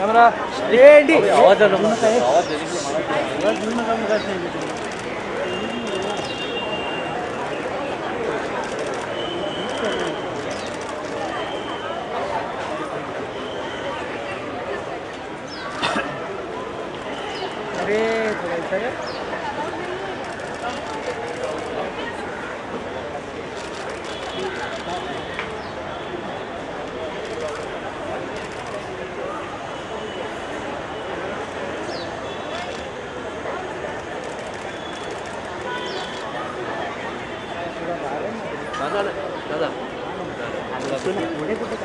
Camera ready आवाज आलो आवाज अरे थोड़ा ऐसा है दादा पुढे कुठे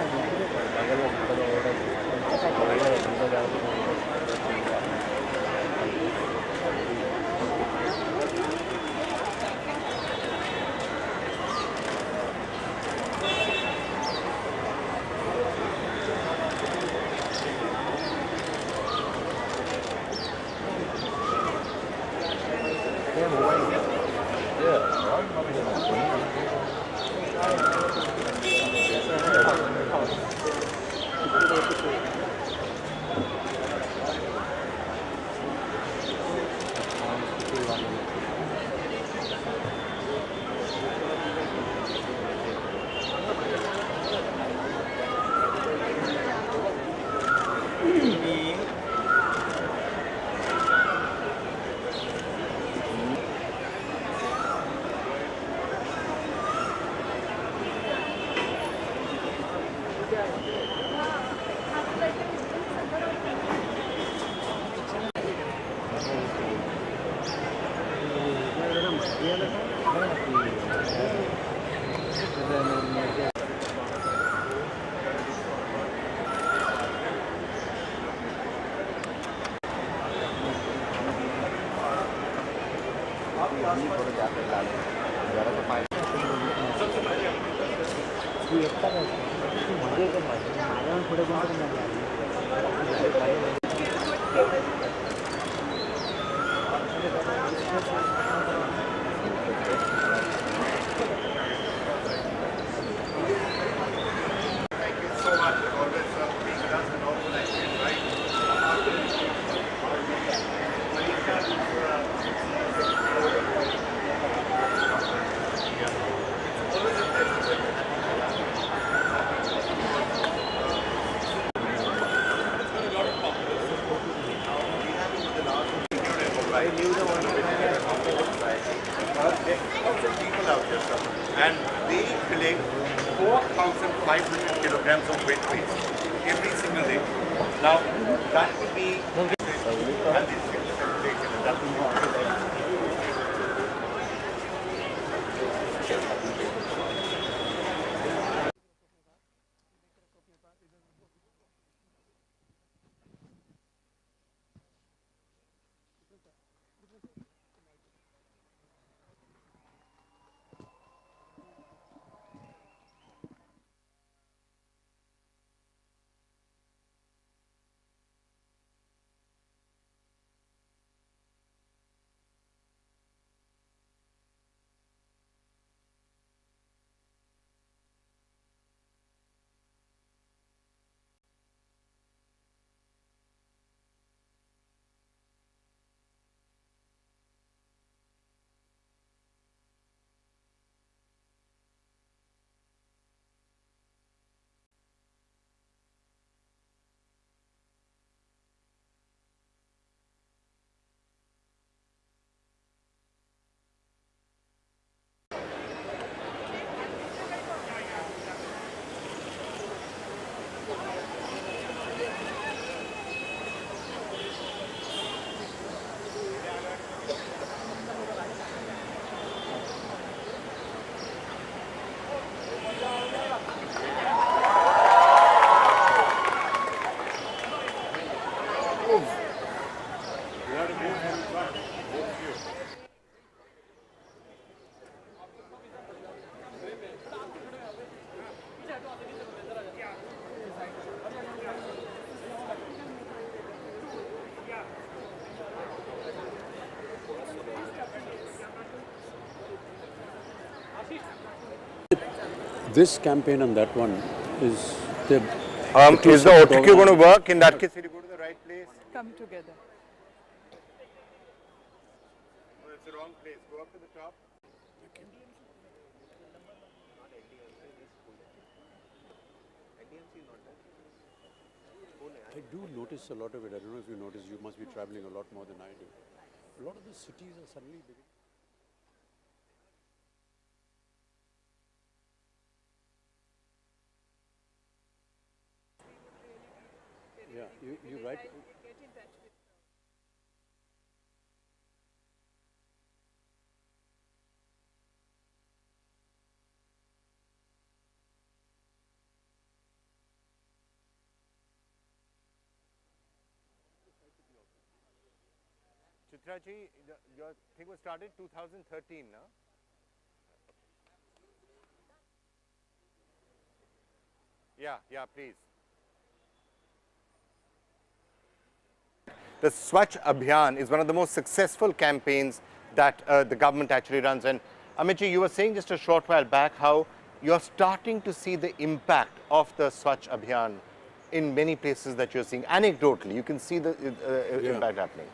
and they collect 4,500 kilograms of wet waste every single day. Now, that would be... and this is that will be This campaign and that one is the. Is the OTQ going to work? In that case, will you go to the right place? Come together. No, it's the wrong place. Go up to the top. I do notice a lot of it. I don't know if you notice. You must be traveling a lot more than I do. A lot of the cities are suddenly beginning. Yeah, you're right. Chitra ji, your thing was started 2013, no? Yeah, please. The Swachh Abhiyan is one of the most successful campaigns that the government actually runs. And Amit ji, you were saying just a short while back how you're starting to see the impact of the Swachh Abhiyan in many places that you're seeing. Anecdotally, you can see the impact happening.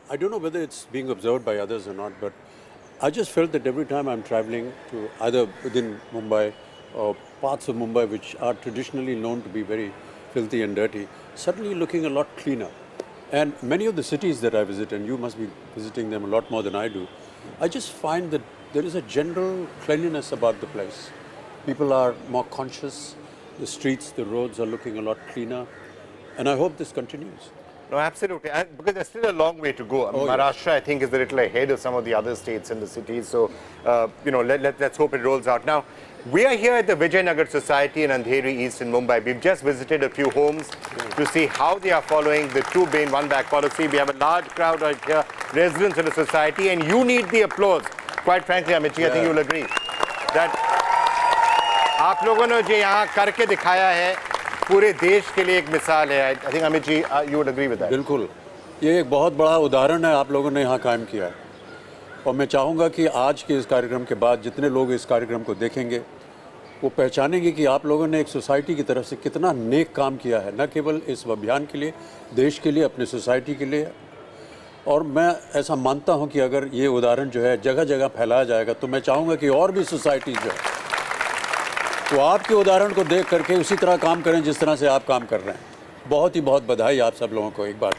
I don't know whether it's being observed by others or not, but I just felt that every time I'm traveling to either within Mumbai or parts of Mumbai which are traditionally known to be very filthy and dirty, suddenly looking a lot cleaner. And many of the cities that I visit, and you must be visiting them a lot more than I do, I just find that there is a general cleanliness about the place. People are more conscious, the streets, the roads are looking a lot cleaner, and I hope this continues. No, absolutely. And because there's still a long way to go. Maharashtra, I think, is a little ahead of some of the other states and the cities. So, let's hope it rolls out. Now, we are here at the Vijayanagar Society in Andheri East in Mumbai. We've just visited a few homes to see how they are following the 2 bin, 1 bag policy. We have a large crowd right here, residents of the society, and you need the applause. Quite frankly, Amit ji, I think you'll agree that आप लोगों ने जो यहाँ करके दिखाया है पूरे देश के लिए एक मिसाल है. I think Amit ji, you would agree with that. बिल्कुल, ये एक बहुत बड़ा उदाहरण है आप लोगों ने यहाँ कायम किया है. और मैं चाहूँगा कि आज के इस कार्यक्रम के बाद जितने लोग इस कार्यक्रम को देखेंगे वो पहचानेंगे कि आप लोगों ने एक सोसाइटी की तरफ से कितना नेक काम किया है, न केवल इस अभियान के लिए, देश के लिए, अपने सोसाइटी के लिए. और मैं ऐसा मानता हूं कि अगर ये उदाहरण जो है जगह जगह फैलाया जाएगा तो मैं चाहूँगा कि और भी सोसाइटी जो है वो आपके उदाहरण को देख करके उसी तरह काम करें जिस तरह से आप काम कर रहे हैं. बहुत बधाई आप सब लोगों को एक बार.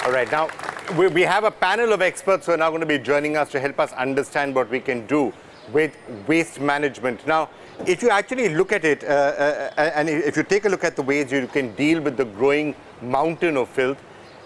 All right, now we have a panel of experts who are now going to be joining us to help us understand what we can do with waste management. Now, if you actually look at it, and if you take a look at the ways you can deal with the growing mountain of filth,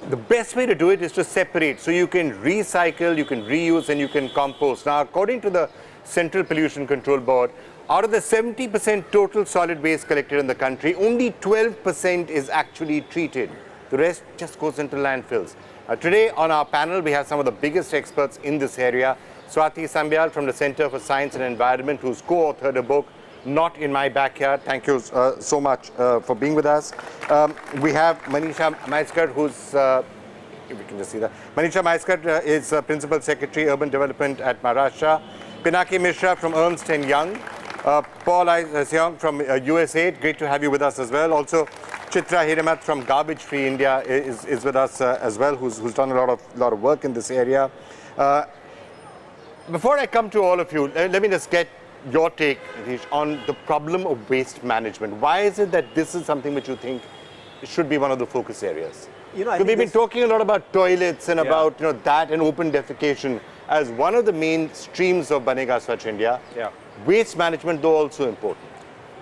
the best way to do it is to separate. So you can recycle, you can reuse, and you can compost. Now, according to the Central Pollution Control Board, out of the 70% total solid waste collected in the country, only 12% is actually treated. The rest just goes into landfills. Today on our panel, we have some of the biggest experts in this area. Swati Sambyal from the Center for Science and Environment, who's co-authored a book, Not in My Backyard. Thank you so much for being with us. We have Manisha Maiskar, who's, if we can just see that. Manisha Maiskar is Principal Secretary, Urban Development at Maharashtra. Pinaki Mishra from Ernst & Young. Paul Seong from USAID. Great to have you with us as well. Also, Chitra Hiramat from Garbage Free India is with us as well, who's done a lot of work in this area. Before I come to all of you, let me just get your take, Nitish, on the problem of waste management. Why is it that this is something which you think should be one of the focus areas? So we've been talking a lot about toilets and about that and open defecation as one of the main streams of Banega Swachh India. Waste management, though, also important.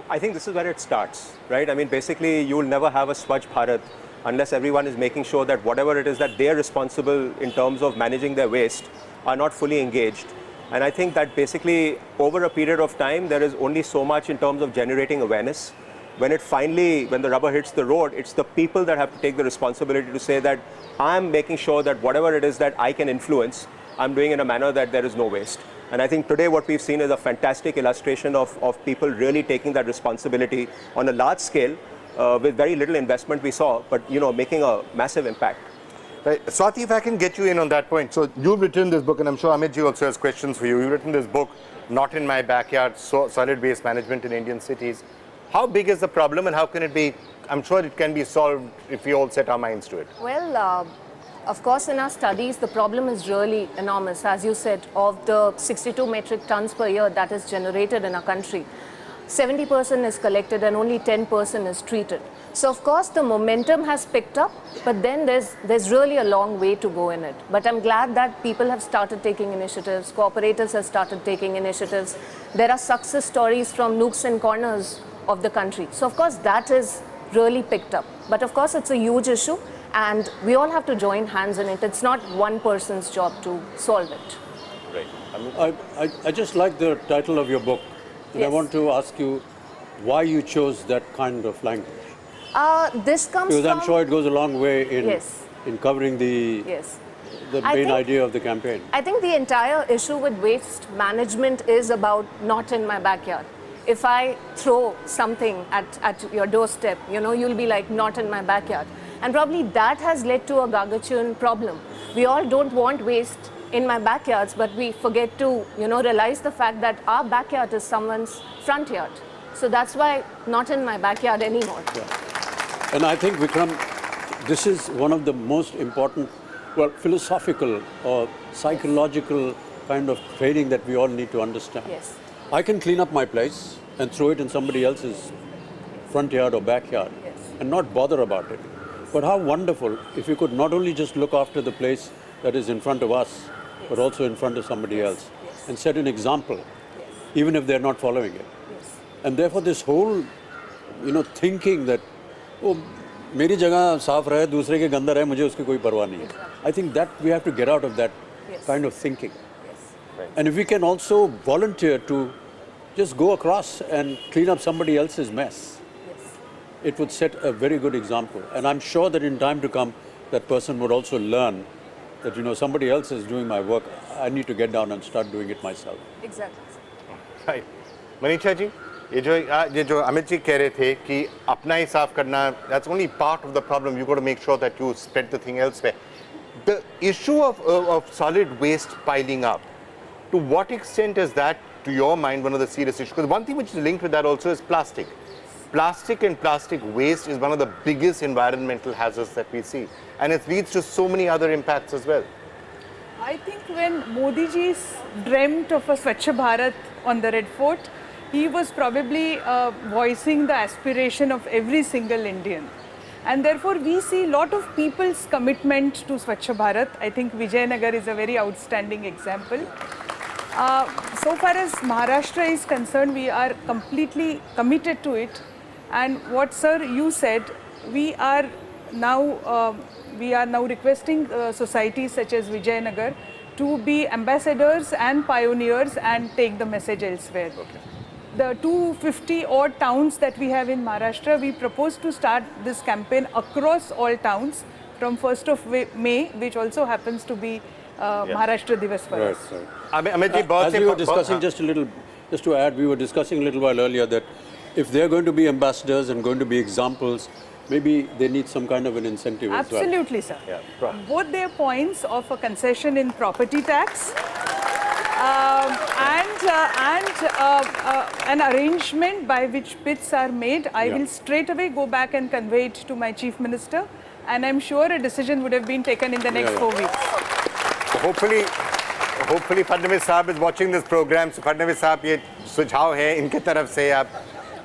I think this is where it starts, right? I mean, basically, you will never have a Swachh Bharat unless everyone is making sure that whatever it is that they are responsible in terms of managing their waste are not fully engaged. And I think that basically, over a period of time, there is only so much in terms of generating awareness. When the rubber hits the road, it's the people that have to take the responsibility to say that I'm making sure that whatever it is that I can influence, I'm doing in a manner that there is no waste. And I think today what we've seen is a fantastic illustration of people really taking that responsibility on a large scale with very little investment we saw, but making a massive impact. Right. Swati, if I can get you in on that point. So you've written this book, and I'm sure Amit ji also has questions for you. You've written this book, Not in My Backyard, Solid Waste Management in Indian Cities. How big is the problem and how can it be, I'm sure it can be solved if we all set our minds to it. Well, of course, in our studies, the problem is really enormous. As you said, of the 62 metric tons per year that is generated in our country, 70% is collected and only 10% is treated. So of course the momentum has picked up, but then there's really a long way to go in it. But I'm glad that people have started taking initiatives, cooperators have started taking initiatives. There are success stories from nooks and corners of the country. So of course that is really picked up. But of course it's a huge issue and we all have to join hands in it. It's not one person's job to solve it. Right. I just like the title of your book. And I Yes. want to ask you why you chose that kind of language. This comes Because from... I'm sure it goes a long way in, Yes. in covering the Yes. the I main think- idea of the campaign. I think the entire issue with waste management is about not in my backyard. If I throw something at your doorstep, you know, you'll be like, not in my backyard. And probably that has led to a gargantuan problem. We all don't want waste in my backyards, but we forget to, you know, realize the fact that our backyard is someone's front yard. So that's why not in my backyard anymore. And I think, Vikram, this is one of the most important, well, philosophical or psychological kind of training that we all need to understand. Yes. I can clean up my place and throw it in somebody else's front yard or backyard Yes. and not bother about it. But how wonderful if we could not only just look after the place that is in front of us, but also in front of somebody else and set an example, even if they're not following it. And therefore this whole, you know, thinking that, oh, मेरी जगह साफ रहे, दूसरे के गंदा रहे, मुझे उसकी कोई परवाह नहीं है. I think that we have to get out of that kind of thinking. And if we can also volunteer to just go across and clean up somebody else's mess, it would set a very good example. And I'm sure that in time to come, that person would also learn that, you know, somebody else is doing my work, I need to get down and start doing it myself. Exactly. Right. Manisha ji, ये जो अमित जी कह रहे थे कि अपना ही साफ करना, that's only part of the problem. You got to make sure that you spread the thing elsewhere. The issue of solid waste piling up, to what extent is that, to your mind, one of the serious issues? Because one thing which is linked with that also is plastic. Plastic and plastic waste is one of the biggest environmental hazards that we see. And it leads to so many other impacts as well. I think when Modi ji dreamt of a Swachh Bharat on the Red Fort, he was probably voicing the aspiration of every single Indian. And therefore we see a lot of people's commitment to Swachh Bharat. I think Vijayanagar is a very outstanding example. So far as Maharashtra is concerned, we are completely committed to it. And what, sir, you said, we are now requesting societies such as Vijayanagar to be ambassadors and pioneers and take the message elsewhere. Okay. The 250 odd towns that we have in Maharashtra, we propose to start this campaign across all towns from 1st of May, which also happens to be Maharashtra Divas for us. Amit ji, As we were discussing just to add, we were discussing a little while earlier that if they're going to be ambassadors and going to be examples, maybe they need some kind of an incentive as well. Absolutely, sir. Yeah. Both their points of a concession in property tax an arrangement by which bids are made, I will straight away go back and convey it to my Chief Minister, and I'm sure a decision would have been taken in the next 4 weeks. Hopefully Fadnavis Saab is watching this program. So Fadnavis Saab, ये सुझाव है इनके तरफ से, आप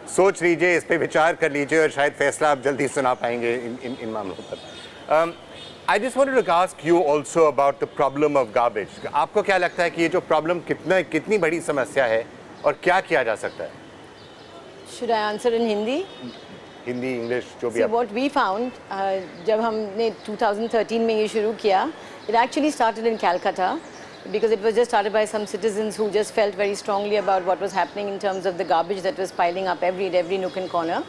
सोच लीजिए, इस पे विचार कर लीजिए और शायद फैसला आप जल्दी सुना पाएंगे इन मामलों पर. I just wanted to ask you also about the problem of garbage. आपको क्या लगता है कि ये जो problem कितनी बड़ी समस्या है और क्या किया जा सकता है? Should I answer in Hindi? Hindi, English, जो भी So आप. what we found, जब हमने 2013 में ये शुरू किया, it actually started in Calcutta because it was just started by some citizens who just felt very strongly about what was happening in terms of the garbage that was piling up every nook and corner.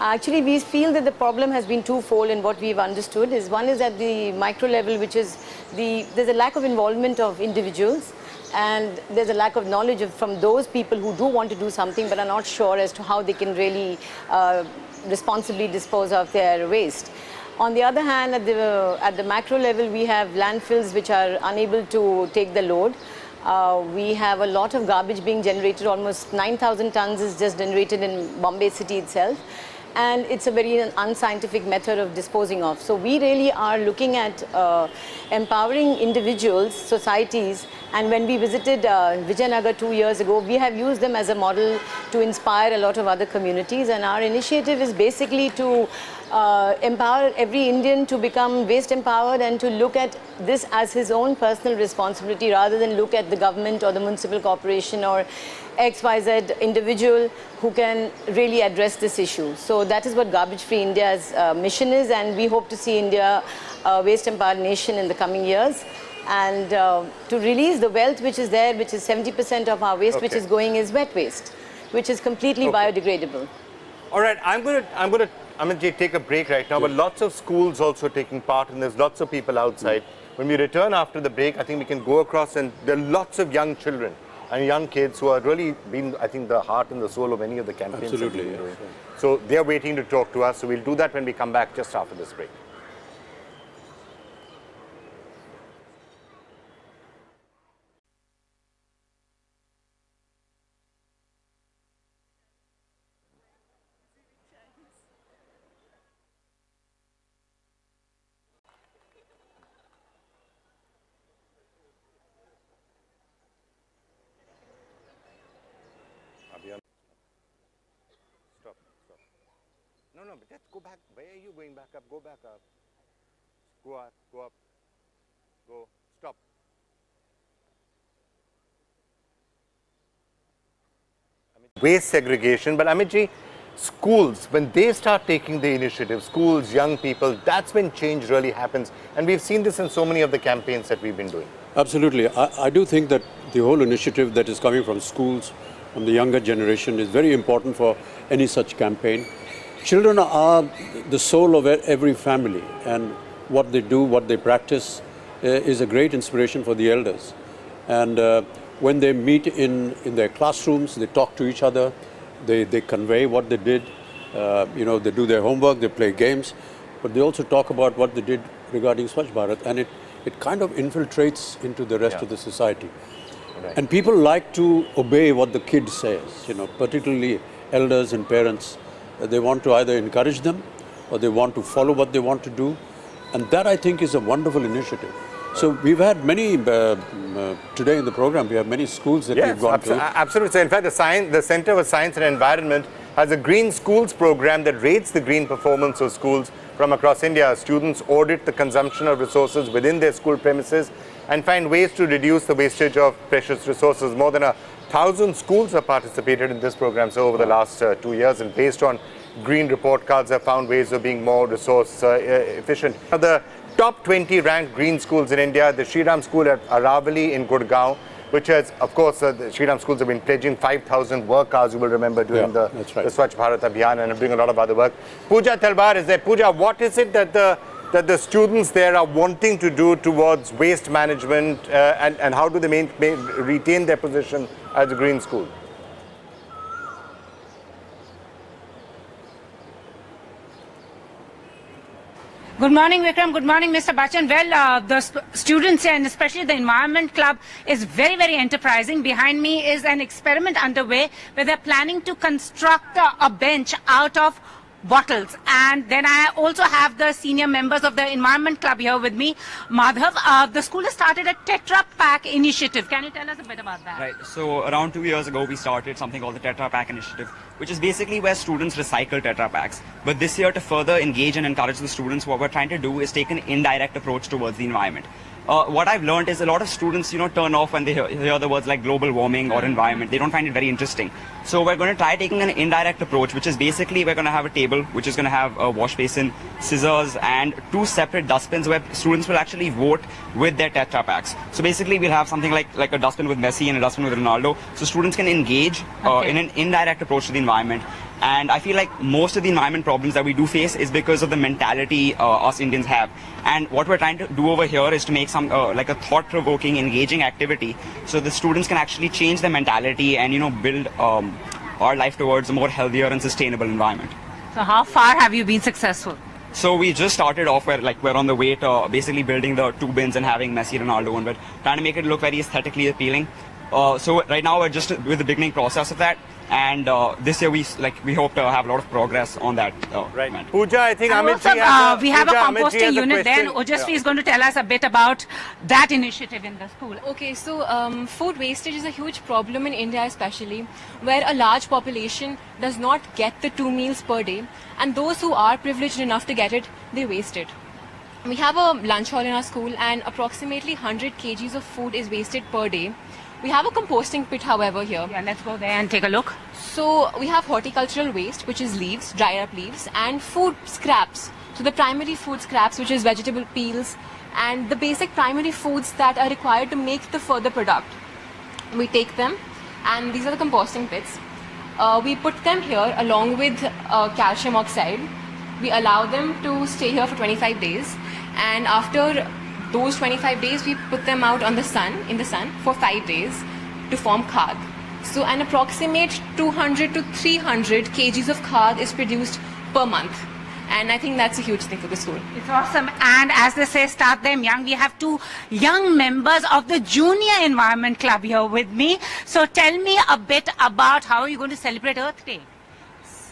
Actually, we feel that the problem has been twofold, and what we've understood is one is at the micro level, which is there's a lack of involvement of individuals, and there's a lack of knowledge from those people who do want to do something but are not sure as to how they can really responsibly dispose of their waste. On the other hand, at the macro level, we have landfills which are unable to take the load. We have a lot of garbage being generated. Almost 9,000 tons is just generated in Bombay city itself. And it's a very unscientific method of disposing of. So we really are looking at empowering individuals, societies, and when we visited Vijayanagar 2 years ago, we have used them as a model to inspire a lot of other communities, and our initiative is basically to empower every Indian to become waste empowered and to look at this as his own personal responsibility rather than look at the government or the municipal corporation or XYZ individual who can really address this issue. So that is what Garbage Free India's mission is, and we hope to see India a waste empowered nation in the coming years. And to release the wealth which is there, which is 70% of our waste which is going is wet waste, which is completely biodegradable. All right, I'm going to take a break right now, but lots of schools also taking part, and there's lots of people outside. When we return after the break, I think we can go across, and there are lots of young children and young kids who are really been, I think, the heart and the soul of any of the campaigns. Absolutely, that we've been doing. So they're waiting to talk to us, so we'll do that when we come back just after this break. No, but let's go back. Where are you going back up? Go back up. Go up, go up. Go. Stop. Waste segregation, but Amitji, schools, when they start taking the initiative, schools, young people, that's when change really happens. And we've seen this in so many of the campaigns that we've been doing. Absolutely. I do think that the whole initiative that is coming from schools, from the younger generation, is very important for any such campaign. Children are the soul of every family, and what they do, what they practice is a great inspiration for the elders. And when they meet in their classrooms, they talk to each other, they convey what they did, they do their homework, they play games, but they also talk about what they did regarding Swachh Bharat, and it kind of infiltrates into the rest of the society. Right. And people like to obey what the kid says, particularly elders and parents. They want to either encourage them or they want to follow what they want to do. And that, I think, is a wonderful initiative. So we've had many, today in the program, we have many schools that we've gone to. Absolutely. So in fact, the Center for Science and Environment has a Green Schools program that rates the green performance of schools from across India. Students audit the consumption of resources within their school premises and find ways to reduce the wastage of precious resources. More than 1,000 schools have participated in this program over the last 2 years, and based on green report cards have found ways of being more resource efficient. Now, the top 20 ranked green schools in India, the Shriram School at Aravali in Gurgaon, which has, of course, the Shriram schools have been pledging 5,000 work hours, you will remember, during the Swachh Bharat Abhiyan, and are doing a lot of other work. Pooja Talwar is there. Pooja, what is it that the students there are wanting to do towards waste management, and how do they retain their position as a green school? Good morning, Vikram. Good morning, Mr. Bachchan. Well, the students and especially the Environment Club is very, very enterprising. Behind me is an experiment underway where they're planning to construct a bench out of bottles. And then I also have the senior members of the Environment Club here with me. Madhav, the school has started a Tetra Pak initiative. Can you tell us a bit about that? Right. So around 2 years ago, we started something called the Tetra Pak initiative, which is basically where students recycle Tetra Paks. But this year, to further engage and encourage the students, what we're trying to do is take an indirect approach towards the environment. What I've learned is a lot of students, turn off when they hear the words like global warming or environment. They don't find it very interesting. So we're going to try taking an indirect approach, which is basically we're going to have a table, which is going to have a wash basin, scissors, and 2 separate dustbins where students will actually vote with their Tetra Paks. So basically we'll have something like a dustbin with Messi and a dustbin with Ronaldo. So students can engage in an indirect approach to the environment. And I feel like most of the environment problems that we do face is because of the mentality us Indians have. And what we're trying to do over here is to make some like a thought-provoking, engaging activity so the students can actually change their mentality and, build our life towards a more healthier and sustainable environment. So how far have you been successful? So we just started off where like we're on the way to basically building the 2 bins and having Messi, Ronaldo, and we're trying to make it look very aesthetically appealing. So right now we're just with the beginning process of that, and this year we hope to have a lot of progress on that. Right. Man. Pooja, I think And Amit also, we have a Pooja, Amit ji composting has a unit there. question. Ojasvi is going to tell us a bit about that initiative in the school. Okay, so food wastage is a huge problem in India especially, where a large population does not get the 2 meals per day, and those who are privileged enough to get it, they waste it. We have a lunch hall in our school and approximately 100 kgs of food is wasted per day. We have a composting pit, however, here. Yeah, let's go there and take a look. So we have horticultural waste, which is leaves, dried up leaves, and food scraps. So the primary food scraps, which is vegetable peels, and the basic primary foods that are required to make the further product. We take them, and these are the composting pits. We put them here along with calcium oxide. We allow them to stay here for 25 days, and after those 25 days, we put them out in the sun for 5 days to form khad. So an approximate 200 to 300 kgs of khad is produced per month. And I think that's a huge thing for the school. It's awesome. And as they say, start them young. We have 2 young members of the Junior Environment Club here with me. So tell me a bit about how are you going to celebrate Earth Day,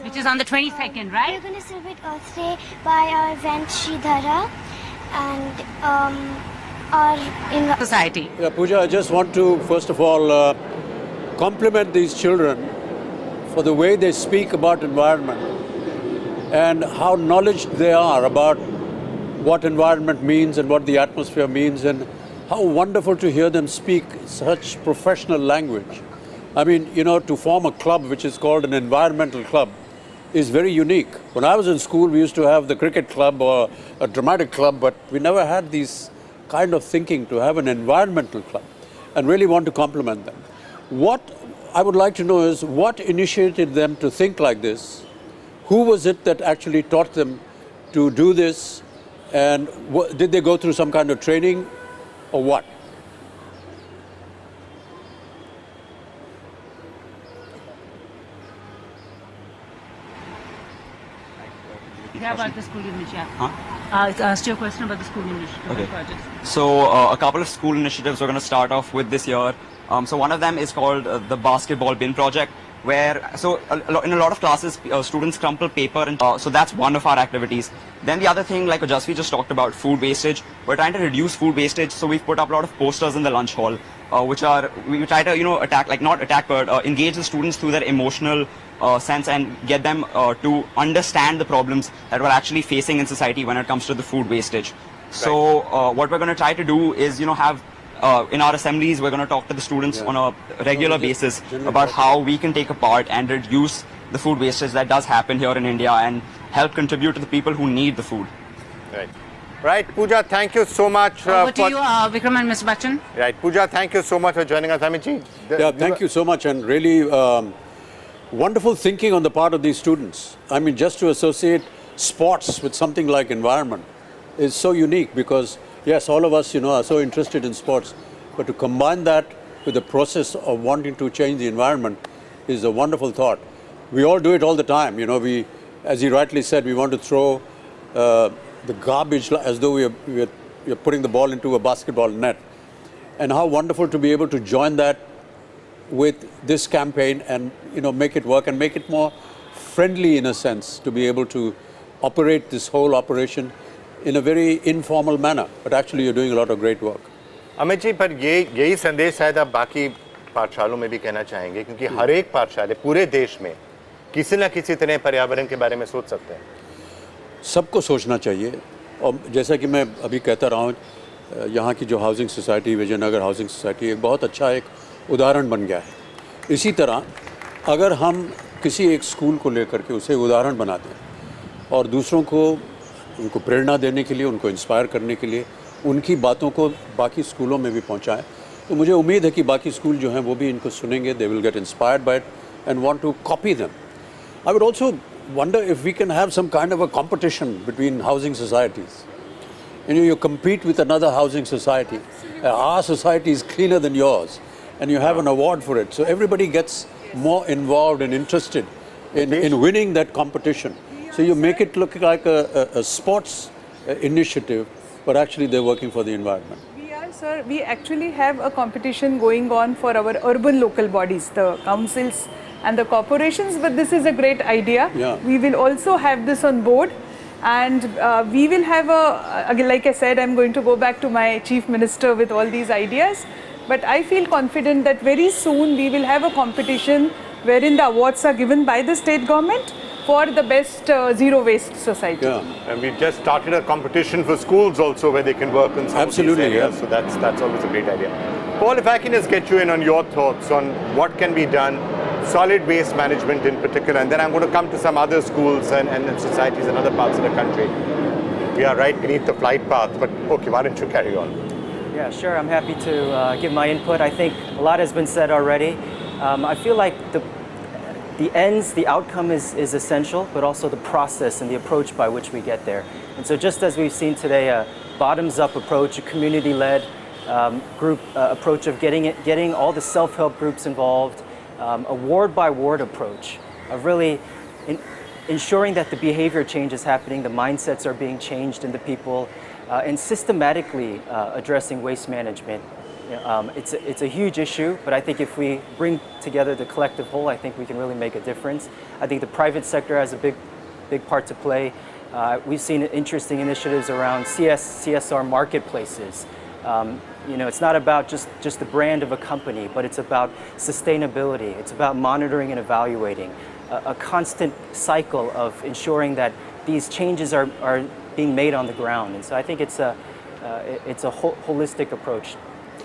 which is on the 22nd, right? We're going to celebrate Earth Day by our event Shridhara and our society. Yeah, Pooja, I just want to first of all compliment these children for the way they speak about environment and how knowledgeable they are about what environment means and what the atmosphere means, and how wonderful to hear them speak such professional language. I mean, you know, to form a club which is called an environmental club is very unique. When I was in school, we used to have the cricket club or a dramatic club, but we never had these kind of thinking to have an environmental club, and really want to compliment them. What I would like to know is what initiated them to think like this? Who was it that actually taught them to do this? And did they go through some kind of training or what? Yeah, about the school initiative. Huh? Asked you a question about the school initiative. Okay. Projects. So a couple of school initiatives we're going to start off with this year. So one of them is called the basketball bin project, where in a lot of classes students crumple paper, and so that's one of our activities. Then the other thing, like Jasvi just talked about, food wastage. We're trying to reduce food wastage, so we've put up a lot of posters in the lunch hall, which are we try to engage the students through their emotional sense and get them to understand the problems that we're actually facing in society when it comes to the food wastage. So what we're going to try to do is have in our assemblies, we're going to talk to the students on a regular basis about how we can take a part and reduce the food wastage that does happen here in India and help contribute to the people who need the food. Right. Right, Pooja, thank you so much. Over to you, Vikram and Mr. Bachchan. Right, Pooja, thank you so much for joining us. Amit ji, Yeah, thank you so much, and really wonderful thinking on the part of these students. I mean, just to associate sports with something like environment is so unique, because yes, all of us, are so interested in sports, but to combine that with the process of wanting to change the environment is a wonderful thought. We all do it all the time. We, as he rightly said, we want to throw the garbage as though we are putting the ball into a basketball net. And how wonderful to be able to join that with this campaign and, make it work and make it more friendly in a sense, to be able to operate this whole operation in a very informal manner, but actually you're doing a lot of great work. Amit ji, पर यही संदेश शायद आप बाकी पाठशालों में भी कहना चाहेंगे, क्योंकि हर एक पाठशाला पूरे देश में किसी न किसी तरह पर्यावरण के बारे में सोच सकते हैं. सबको सोचना चाहिए, और जैसा कि मैं अभी कहता रहा हूँ, यहाँ की जो housing society, Vijayanagar housing society एक बहुत अच्छा एक उदाहरण बन गया है. इसी तरह अगर हम किसी एक स्कूल को लेकर के उसे उदाहरण बनाते हैं और दूसरों को उनको प्रेरणा देने के लिए, उनको इंस्पायर करने के लिए उनकी बातों को बाकी स्कूलों में भी पहुंचाएं, तो मुझे उम्मीद है कि बाकी स्कूल जो हैं वो भी इनको सुनेंगे. They will get inspired by it and want to copy them. I would also wonder if we can have some kind of a competition between housing societies. You compete with another housing society. Our society is cleaner than yours, and you have an award for it. So everybody gets more involved and interested in winning that competition. So you make it look like a sports initiative, but actually they're working for the environment. We are, sir. We actually have a competition going on for our urban local bodies, the councils and the corporations, but this is a great idea. Yeah. We will also have this on board, and we will have again, like I said, I'm going to go back to my chief minister with all these ideas, but I feel confident that very soon we will have a competition wherein the awards are given by the state government for the best zero waste society. Yeah. And we just started a competition for schools also where they can work on some Absolutely, of these areas. yeah. So that's always a great idea. Paul, if I can just get you in on your thoughts on what can be done, solid waste management in particular, and then I'm going to come to some other schools and societies in other parts of the country. We are right beneath the flight path, but okay, why don't you carry on? Yeah, sure. I'm happy to give my input. I think a lot has been said already. I feel like the outcome is essential, but also the process and the approach by which we get there. And so just as we've seen today, a bottoms-up approach, a community-led group approach of getting all the self-help groups involved, a ward-by-ward approach of really ensuring that the behavior change is happening, the mindsets are being changed in the people, and systematically addressing waste management. It's a huge issue, but I think if we bring together the collective whole, I think we can really make a difference. I think the private sector has a big part to play. We've seen interesting initiatives around CSR marketplaces. It's not about just the brand of a company, but it's about sustainability. It's about monitoring and evaluating, a constant cycle of ensuring that these changes are being made on the ground. And so I think it's a holistic approach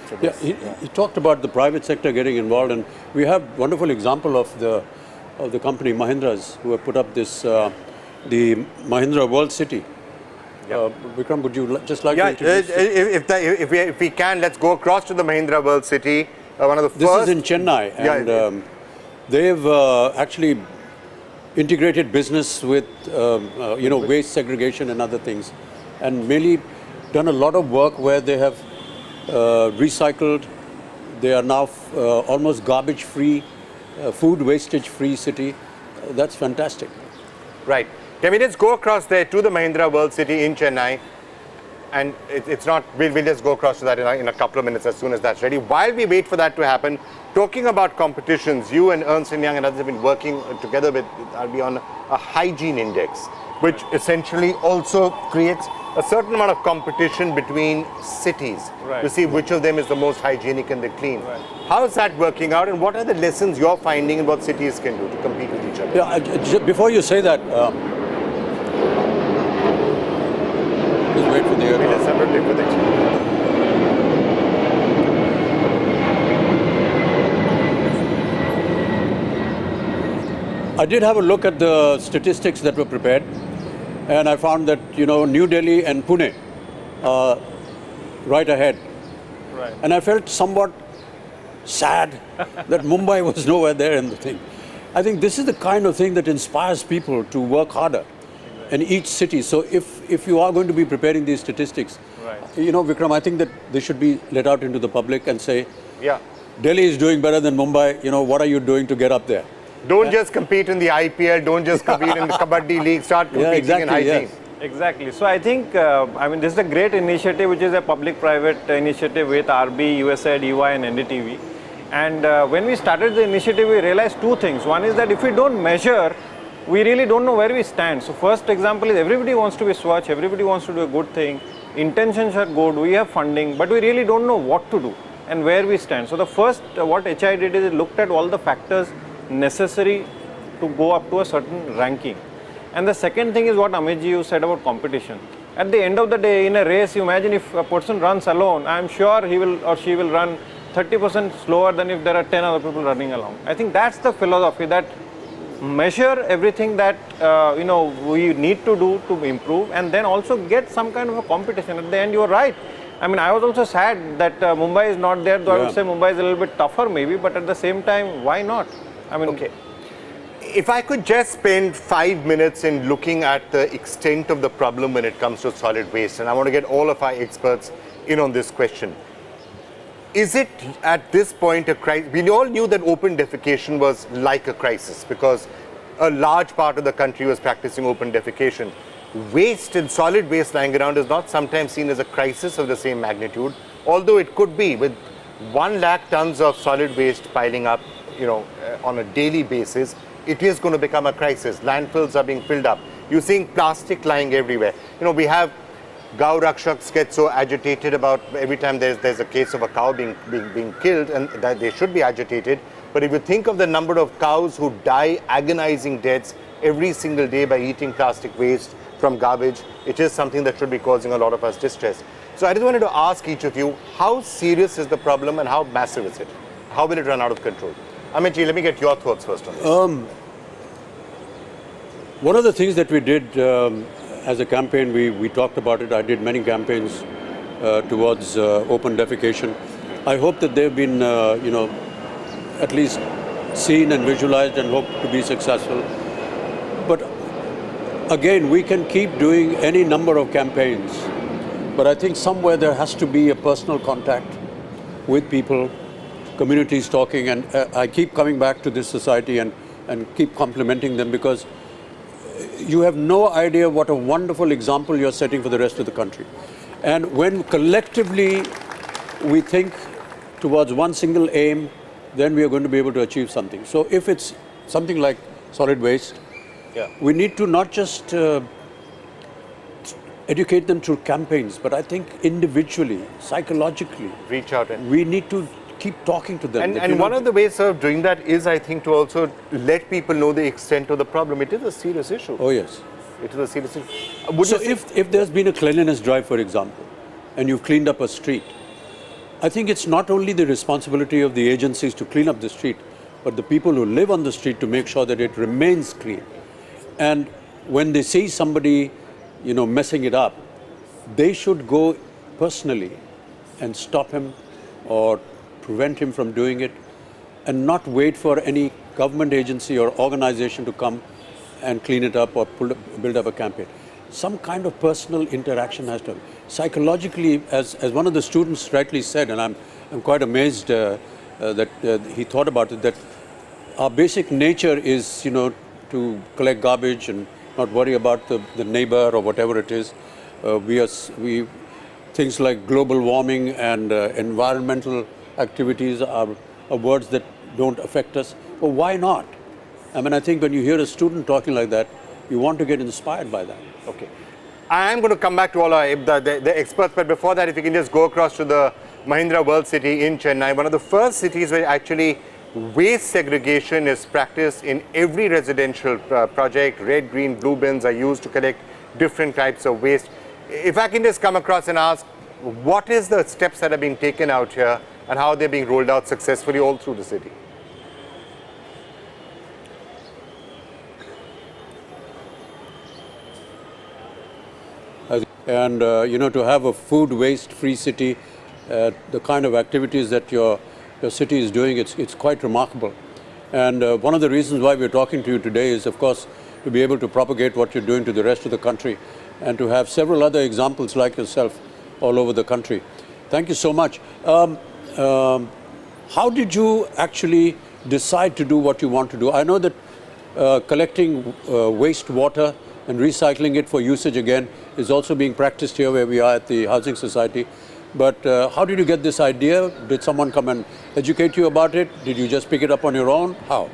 to this. Yeah, he talked about the private sector getting involved, and we have wonderful example of the company Mahindra's who have put up this the Mahindra World City. Vikram, would you just like to introduce? If we can, let's go across to the Mahindra World City. One of the This first. is in Chennai, and they've actually integrated business with waste segregation and other things, and really done a lot of work where they have recycled. They are now almost garbage-free, food wastage-free city. That's fantastic. Right. Can we just go across there to the Mahindra World City in Chennai? And it's not, we'll just go across to that in a couple of minutes as soon as that's ready. While we wait for that to happen, talking about competitions, you and Ernst & Young and others have been working together with RB on a hygiene index, which essentially also creates a certain amount of competition between cities to see which of them is the most hygienic and the clean. How is that working out, and what are the lessons you're finding and what cities can do to compete with each other? Yeah, before you say that, please wait for the aircraft. Separately for the I did have a look at the statistics that were prepared, and I found that New Delhi and Pune are right ahead. Right. And I felt somewhat sad that Mumbai was nowhere there in the thing. I think this is the kind of thing that inspires people to work harder in each city. So if you are going to be preparing these statistics, Vikram, I think that they should be let out into the public and say, Delhi is doing better than Mumbai. What are you doing to get up there? Don't just compete in the IPL, don't just compete in the Kabaddi League, start competing in hygiene. Yes. Exactly. So I think, this is a great initiative, which is a public-private initiative with RB, USAID, EY and NDTV. And when we started the initiative, we realized two things. One is that if we don't measure, we really don't know where we stand. So first example is everybody wants to be Swachh, everybody wants to do a good thing. Intentions are good, we have funding, but we really don't know what to do and where we stand. So the first, what HI did is it looked at all the factors necessary to go up to a certain ranking. And the second thing is what Amit ji you said about competition. At the end of the day, in a race, you imagine if a person runs alone, I am sure he will or she will run 30% slower than if there are 10 other people running along. I think that's the philosophy, that measure everything that we need to do to improve, and then also get some kind of a competition. At the end, you are right. I was also sad that Mumbai is not there, though I would say Mumbai is a little bit tougher maybe, but at the same time, why not? Okay. If I could just spend 5 minutes in looking at the extent of the problem when it comes to solid waste, and I want to get all of our experts in on this question. Is it at this point a crisis? We all knew that open defecation was like a crisis because a large part of the country was practicing open defecation. Waste and solid waste lying around is not sometimes seen as a crisis of the same magnitude, although it could be. With 1 lakh tons of solid waste piling up, on a daily basis, it is going to become a crisis. Landfills are being filled up. You're seeing plastic lying everywhere. We have Gau Rakshaks get so agitated about every time there's a case of a cow being killed, and that they should be agitated. But if you think of the number of cows who die agonizing deaths every single day by eating plastic waste from garbage, it is something that should be causing a lot of us distress. So I just wanted to ask each of you, how serious is the problem and how massive is it? How will it run out of control? Amitji, let me get your thoughts first on this. One of the things that we did as a campaign, we talked about it. I did many campaigns towards open defecation. I hope that they've been, at least seen and visualized, and hope to be successful. But again, we can keep doing any number of campaigns, but I think somewhere there has to be a personal contact with people, communities talking, and I keep coming back to this society and keep complimenting them, because you have no idea what a wonderful example you're setting for the rest of the country. And when collectively we think towards one single aim, then we are going to be able to achieve something. So if it's something like solid waste, we need to not just educate them through campaigns, but I think individually, psychologically, reach out and we need to keep talking to them. And one of the ways of doing that is, I think, to also let people know the extent of the problem. It is a serious issue. Oh yes, it is a serious issue. So if there's been a cleanliness drive, for example, and you've cleaned up a street, I think it's not only the responsibility of the agencies to clean up the street, but the people who live on the street to make sure that it remains clean. And when they see somebody, messing it up, they should go personally and stop him or prevent him from doing it, and not wait for any government agency or organization to come and clean it up or build up a campaign. Some kind of personal interaction has to happen. Psychologically, as one of the students rightly said, and I'm quite amazed that he thought about it, that our basic nature is, to collect garbage and not worry about the neighbor or whatever it is. Things like global warming and environmental activities are words that don't affect us. Well, why not? I mean, I think when you hear a student talking like that, you want to get inspired by that. Okay. I am going to come back to all the experts, but before that, if you can just go across to the Mahindra World City in Chennai, one of the first cities where actually waste segregation is practiced in every residential project. Red, green, blue bins are used to collect different types of waste. If I can just come across and ask, what is the steps that are being taken out here and how they're being rolled out successfully all through the city? And to have a food waste-free city, the kind of activities that your city is doing, it's quite remarkable. And one of the reasons why we're talking to you today is, of course, to be able to propagate what you're doing to the rest of the country, and to have several other examples like yourself all over the country. Thank you so much. How did you actually decide to do what you want to do? I know that collecting wastewater and recycling it for usage again is also being practiced here where we are at the Housing Society. But how did you get this idea? Did someone come and educate you about it? Did you just pick it up on your own? How?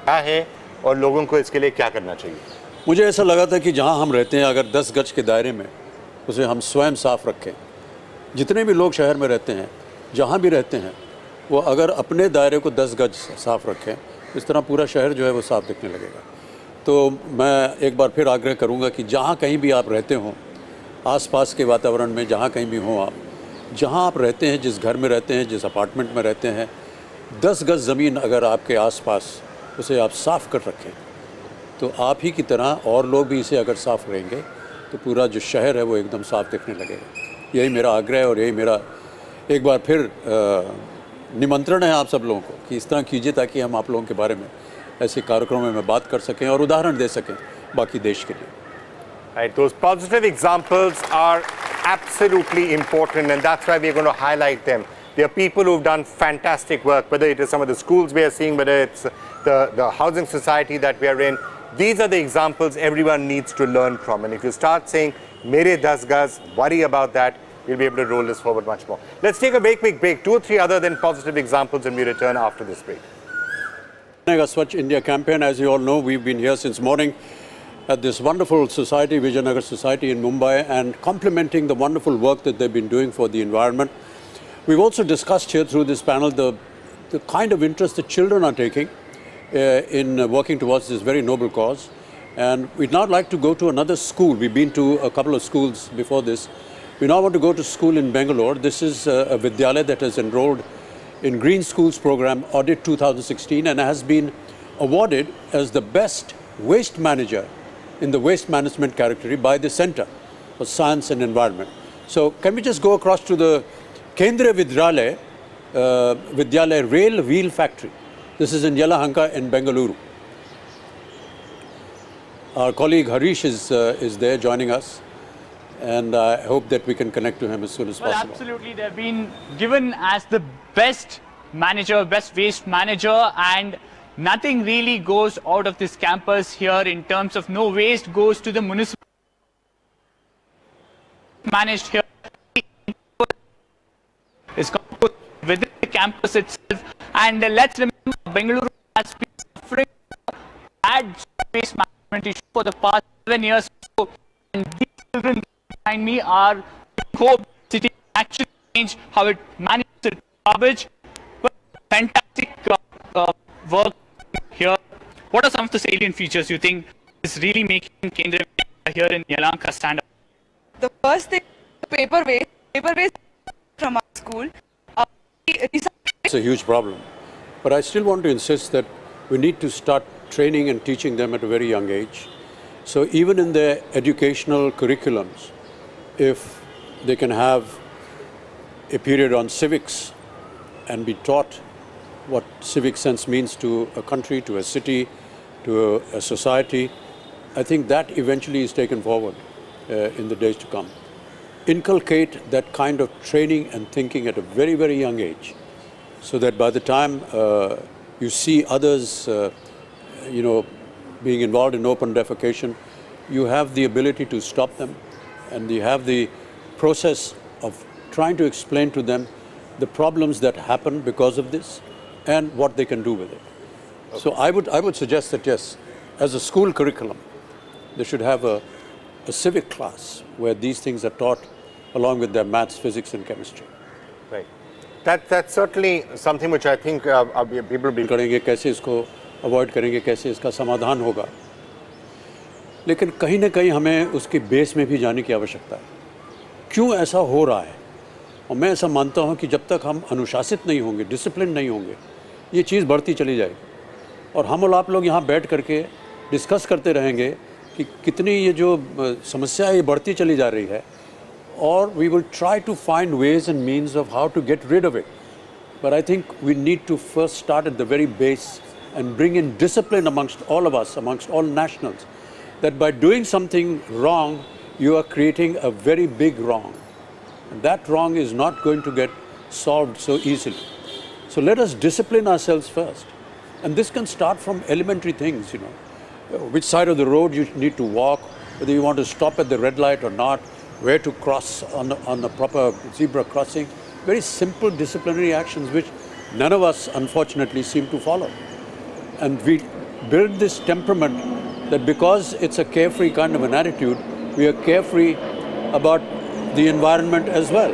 क्या है और लोगों को इसके लिए क्या करना चाहिए? मुझे ऐसा लगा था कि जहाँ हम रहते हैं, अगर 10 गज के दायरे में उसे हम स्वयं साफ रखें, जितने भी लोग शहर में रहते हैं, जहाँ भी रहते हैं, वो अगर अपने दायरे को 10 गज साफ रखें, इस तरह पूरा शहर जो है वो साफ दिखने लगेगा। तो मैं एक बार फिर आग्रह करूँगा कि जहाँ कहीं भी आप रहते हों, आसपास के वातावरण में जहाँ कहीं भी हों आप, जहाँ आप रहते हैं, जिस घर में रहते हैं, जिस अपार्टमेंट में रहते हैं, 10 गज ज़मीन अगर आपके आसपास, उसे आप साफ़ कर रखें, तो आप ही की तरह और लोग भी इसे अगर साफ़ रहेंगे तो पूरा जो शहर है वो एकदम साफ़ दिखने लगेगा। यही मेरा आग्रह है और यही मेरा एक बार फिर निमंत्रण है आप सब लोगों को कि इस तरह कीजिए ताकि हम आप लोगों के बारे में ऐसे कार्यक्रमों में बात कर सकें और उदाहरण दे सकें बाकी देश के लिए। Right, those positive examples are absolutely important, and that's why we're going to highlight them. There are people who've done fantastic work, whether it is some of the schools we are seeing, whether it's the housing society that we are in. These are the examples everyone needs to learn from. And if you start saying, Mere 10 gaz, worry about that, we'll be able to roll this forward much more. Let's take a very quick break. 2 or 3 other than positive examples, and we return after this break. Banega Swachh India campaign, as you all know, we've been here since morning at this wonderful society, Vijayanagar Society in Mumbai, and complementing the wonderful work that they've been doing for the environment. We've also discussed here through this panel the kind of interest that children are taking in working towards this very noble cause. And we'd now like to go to another school. We've been to a couple of schools before this. We now want to go to school in Bangalore. This is a Vidyalaya that has enrolled in Green Schools Program Audit 2016 and has been awarded as the best waste manager in the waste management category by the Center for Science and Environment. So can we just go across to the Kendriya Vidyalaya Rail Wheel Factory. This is in Yelahanka in Bengaluru. Our colleague Harish is there joining us, and I hope that we can connect to him as soon as possible. Absolutely. They've been given as the best manager, best waste manager, and nothing really goes out of this campus here in terms of no waste goes to the municipal managed here. Is within the campus itself, and let's remember Bengaluru has been suffering bad waste management issue for the past 7 years. And these children behind me are hope city actually change how it manages its garbage. But fantastic work here. What are some of the salient features you think is really making Kendriya here in Yelahanka stand out? The first thing, paper waste from our school. It's a huge problem. But I still want to insist that we need to start training and teaching them at a very young age. So even in their educational curriculums, if they can have a period on civics and be taught what civic sense means to a country, to a city, to a society, I think that eventually is taken forward in the days to come. Inculcate that kind of training and thinking at a very, very young age, so that by the time you see others, being involved in open defecation, you have the ability to stop them, and you have the process of trying to explain to them the problems that happen because of this and what they can do with it. Okay. So I would suggest that, yes, as a school curriculum, they should have a civic class where these things are taught along with their maths, physics and chemistry. Right. That's certainly something which I think people will be करेंगे कैसे इसको avoid करेंगे कैसे इसका समाधान होगा लेकिन कहीं ना कहीं हमें उसके बेस में भी जाने की आवश्यकता है क्यों ऐसा हो रहा है और मैं ऐसा मानता हूं कि जब तक हम अनुशासित नहीं होंगे डिसिप्लिन नहीं होंगे ये चीज़ बढ़ती चली जाएगी और हम और आप लोग यहाँ बैठ करके डिस्कस करते रहेंगे कि कितनी ये जो समस्या है ये बढ़ती चली जा रही है or we will try to find ways and means of how to get rid of it. But I think we need to first start at the very base and bring in discipline amongst all of us, amongst all nationals, that by doing something wrong, you are creating a very big wrong. And that wrong is not going to get solved so easily. So let us discipline ourselves first. And this can start from elementary things, which side of the road you need to walk, whether you want to stop at the red light or not, where to cross on the proper zebra crossing. Very simple disciplinary actions which none of us unfortunately seem to follow. And we build this temperament that because it's a carefree kind of an attitude, we are carefree about the environment as well.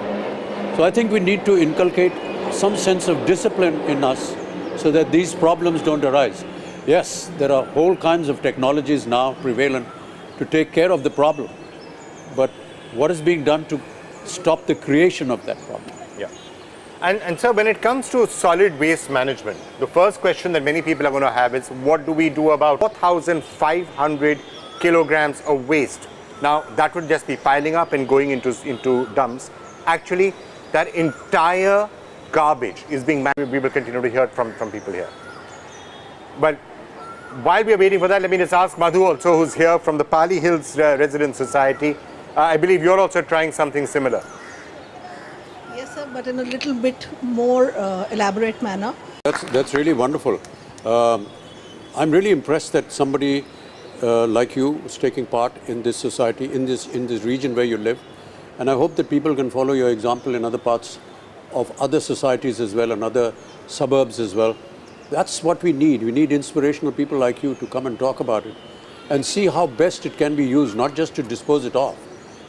So I think we need to inculcate some sense of discipline in us so that these problems don't arise. Yes, there are whole kinds of technologies now prevalent to take care of the problem. But what is being done to stop the creation of that problem? Yeah. And so when it comes to solid waste management, the first question that many people are going to have is, what do we do about 4,500 kilograms of waste? Now, that would just be piling up and going into dumps. Actually, that entire garbage is being managed. We will continue to hear from people here. But while we are waiting for that, let me just ask Madhu also, who's here from the Pali Hills Residents Society. I believe you're also trying something similar. Yes, answer, but in a little bit more elaborate manner. That's really wonderful. I'm really impressed that somebody like you is taking part in this society, in this region where you live, and I hope that people can follow your example in other parts of other societies as well and other suburbs as well. That's what we need. We need inspirational people like you to come and talk about it and see how best it can be used, not just to dispose it off,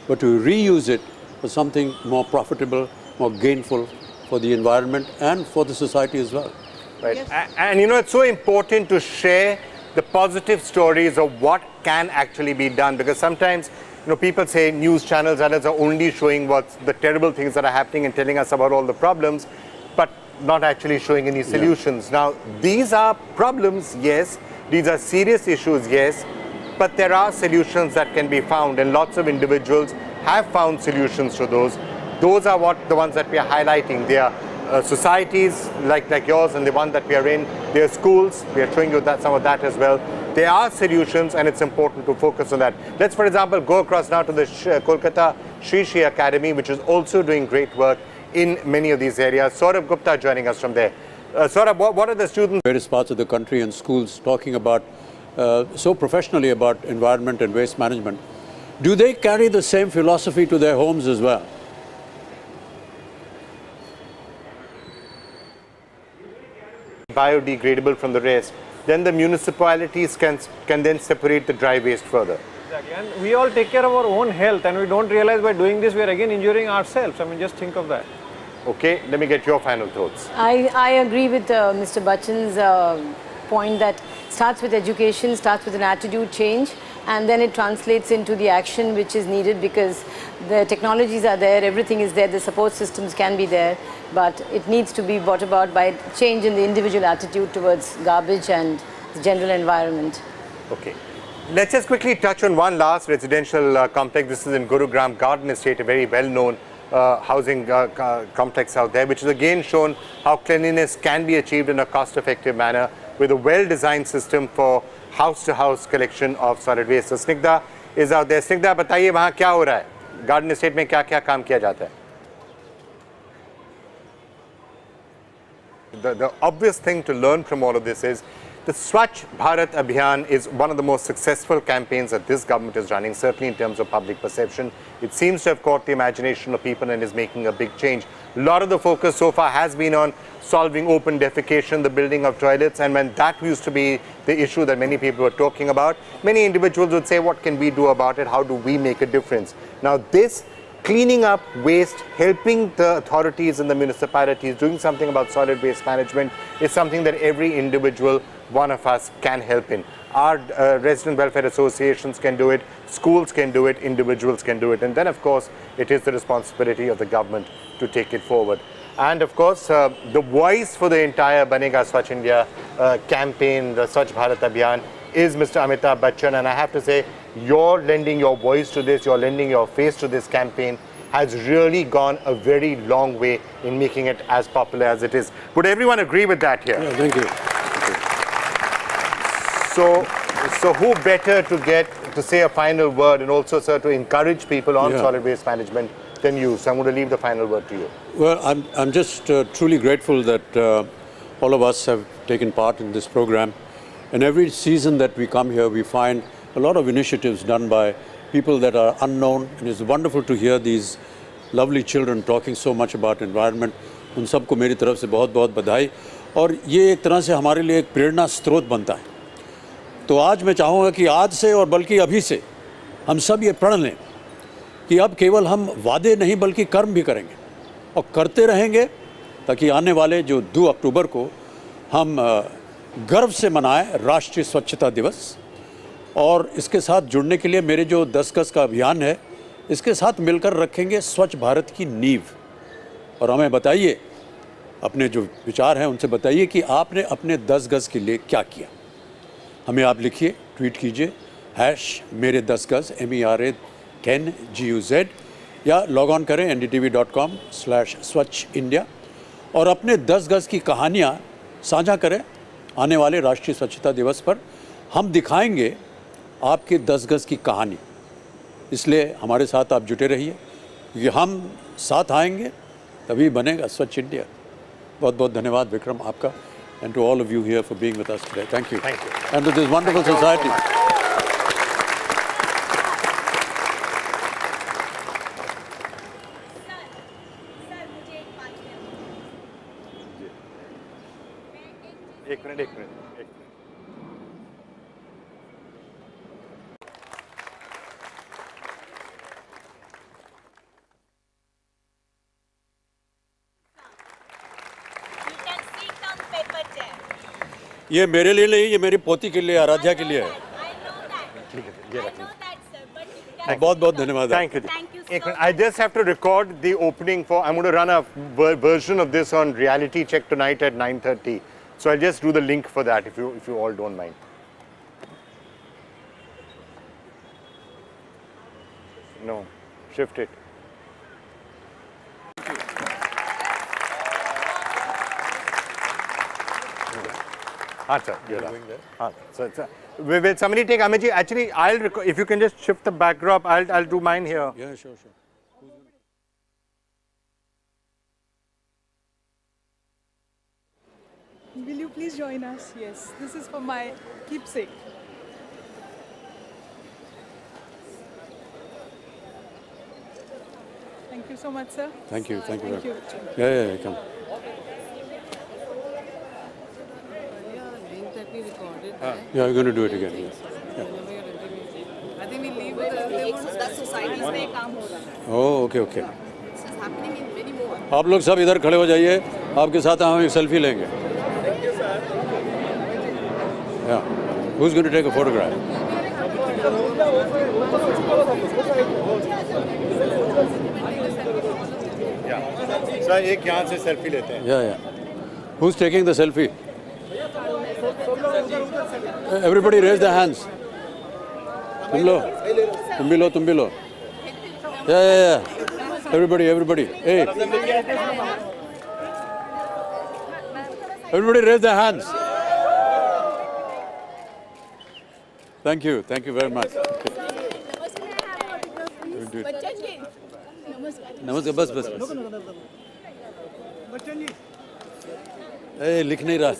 but to reuse it for something more profitable, more gainful for the environment and for the society as well. Right. Yes. And you know, it's so important to share the positive stories of what can actually be done, because sometimes, you know, people say news channels are only showing what's the terrible things that are happening and telling us about all the problems, but not actually showing any solutions. Yeah. Now, these are problems, yes. These are serious issues, yes. But there are solutions that can be found, and lots of individuals have found solutions to those. Those are the ones that we are highlighting. They are societies like yours and the one that we are in. There are schools. We are showing you that some of that as well. There are solutions, and it's important to focus on that. Let's, for example, go across now to the Kolkata Shri Shri Academy, which is also doing great work in many of these areas. Saurabh Gupta joining us from there. Saurabh, what are the students? Various parts of the country and schools talking about, so professionally about environment and waste management. Do they carry the same philosophy to their homes as well? Biodegradable from the rest, then the municipalities can then separate the dry waste further. Exactly. And we all take care of our own health, and we don't realize by doing this we are again injuring ourselves. I mean, just think of that. Okay, let me get your final thoughts. I agree with Mr. Bachchan's point that starts with education, starts with an attitude change, and then it translates into the action which is needed, because the technologies are there, everything is there, the support systems can be there, but it needs to be brought about by change in the individual attitude towards garbage and the general environment. Okay. Let's just quickly touch on one last residential complex. This is in Gurugram Garden Estate, a very well-known housing complex out there, which has again shown how cleanliness can be achieved in a cost-effective manner with a well-designed system for house-to-house collection of solid waste. So Snigdha is out there. Snigdha, बताइए वहाँ क्या हो रहा है? Garden Estate में क्या-क्या काम किया जाता है? The obvious thing to learn from all of this is the Swachh Bharat Abhiyan is one of the most successful campaigns that this government is running, certainly in terms of public perception. It seems to have caught the imagination of people and is making a big change. A lot of the focus so far has been on solving open defecation, the building of toilets, and when that used to be the issue that many people were talking about, many individuals would say, what can we do about it? How do we make a difference? Now this cleaning up waste, helping the authorities and the municipalities, doing something about solid waste management is something that every individual one of us can help in. Our resident welfare associations can do it, schools can do it, individuals can do it, and then of course it is the responsibility of the government to take it forward. And of course the voice for the entire Banega Swachh India campaign, the Swachh Bharat Abhiyan, is Mr. Amitabh Bachchan, and I have to say, you're lending your voice to this, you're lending your face to this campaign has really gone a very long way in making it as popular as it is. Would everyone agree with that here? Yeah, thank you. So who better to say a final word and also, sir, to encourage people on solid waste management than you? So I'm going to leave the final word to you. Well, I'm just truly grateful that all of us have taken part in this program. And every season that we come here, we find a lot of initiatives done by people that are unknown. And it's wonderful to hear these lovely children talking so much about environment. उन सबको मेरी तरफ से बहुत-बहुत बधाई. और ये एक तरह से हमारे लिए एक प्रेरणा स्रोत बनता है. तो आज मैं चाहूँगा कि आज से और बल्कि अभी से हम सब ये प्रण लें कि अब केवल हम वादे नहीं बल्कि कर्म भी करेंगे और करते रहेंगे, ताकि आने वाले जो 2 अक्टूबर को हम गर्व से मनाएं राष्ट्रीय स्वच्छता दिवस. और इसके साथ जुड़ने के लिए मेरे जो 10 गज का अभियान है, इसके साथ मिलकर रखेंगे स्वच्छ भारत की नींव. और हमें बताइए, अपने जो विचार हैं उनसे बताइए कि आपने अपने 10 गज के लिए क्या किया. हमें आप लिखिए, ट्वीट कीजिए #मेरे10गज MERA10GUZ या लॉग ऑन करें ndtv.com/swachhindia और अपने 10 गज की कहानियाँ साझा करें. आने वाले राष्ट्रीय स्वच्छता दिवस पर हम दिखाएंगे आपके 10 गज की कहानी. इसलिए हमारे साथ आप जुटे रहिए, क्योंकि हम साथ आएंगे तभी बनेगा स्वच्छ इंडिया। बहुत बहुत धन्यवाद विक्रम आपका, and to all of you here for being with us today. Thank you. Thank you. And to this wonderful society. एक मिनट ये मेरे लिए नहीं, ये मेरी पोती के लिए, आराध्या के लिए है। बहुत बहुत धन्यवाद। Thank you. I just have to record the opening for. I'm going to run a version of this on Reality Check tonight at 9:30. So I'll just do the link for that if you all don't mind. No, shift it. Sir, you're up. So, will somebody take Amit ji? Actually, if you can just shift the backdrop, I'll do mine here. Yeah, sure. Will you please join us? Yes, this is for my keepsake. Thank you so much, sir. Thank you. Thank you. Yeah, come. Yeah, we're going to do it again. Yeah. I think we leave the societies में काम हो रहा है. Oh, okay. This is happening in many more. आप लोग सब इधर खड़े हो जाइए, आपके साथ हम एक सेल्फी लेंगे। Yeah. Who's going to take a photograph? Yeah. Sir, एक यहाँ से सेल्फी लेते हैं. Yeah. Who's taking the selfie? Everybody raise their hands. तुम भी लो. Yeah. Everybody. Hey. Everybody raise their hands. Thank you very much. नमस्ते, बस. ए, लिख नहीं रहा।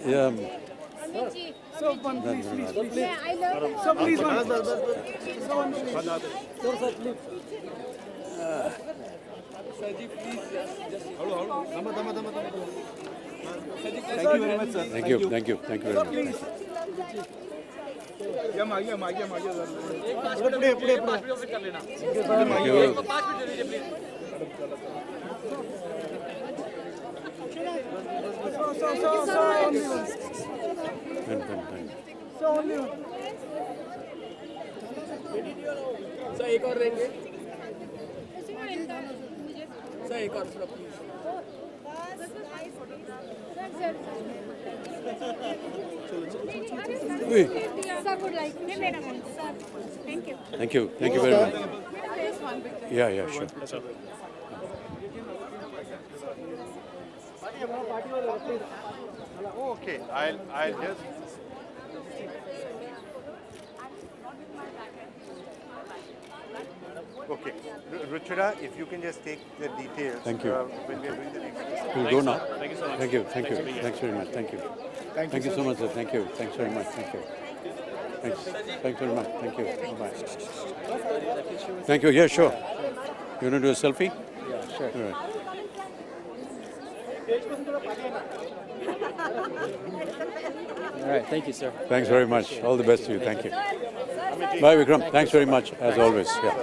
Yeah. So one, please. So please one. Thank you very much, sir. Thank you very much. Sir एक और देंगे. सर एक और Thank you very much. Yeah, sure. Okay, I'll just. Okay, Ruchira, if you can just take the details. Thank you. When we are doing the next. We'll go now. Thank you so much. Thank you. Thanks very much. Thank you. Thank you so much, sir. Thank you. Thanks very much. Thank you. Thanks very much. Thank you. Bye. Thank you. Yeah, sure. You want to do a selfie? Yeah, sure. All right. All right. Thank you, sir. Thanks very much. All the best to you. Thank you. Bye, Vikram. Thanks very much, as always. Yeah.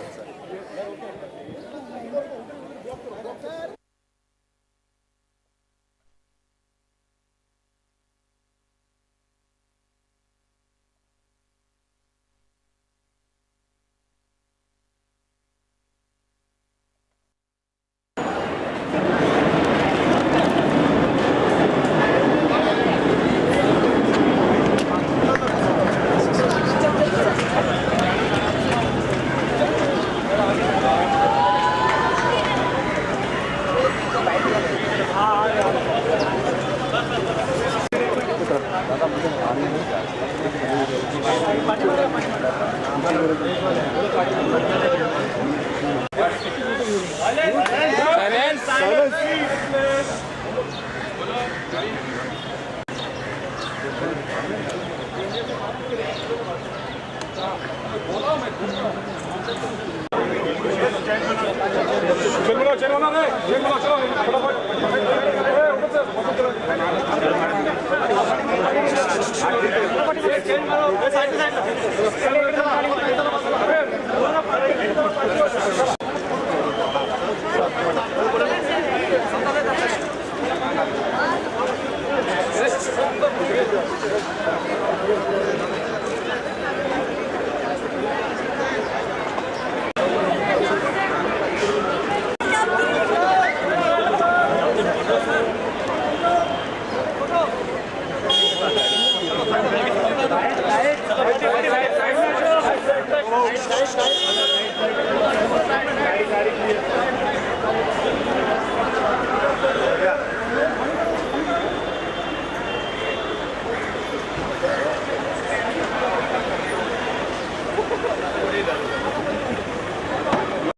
Nice.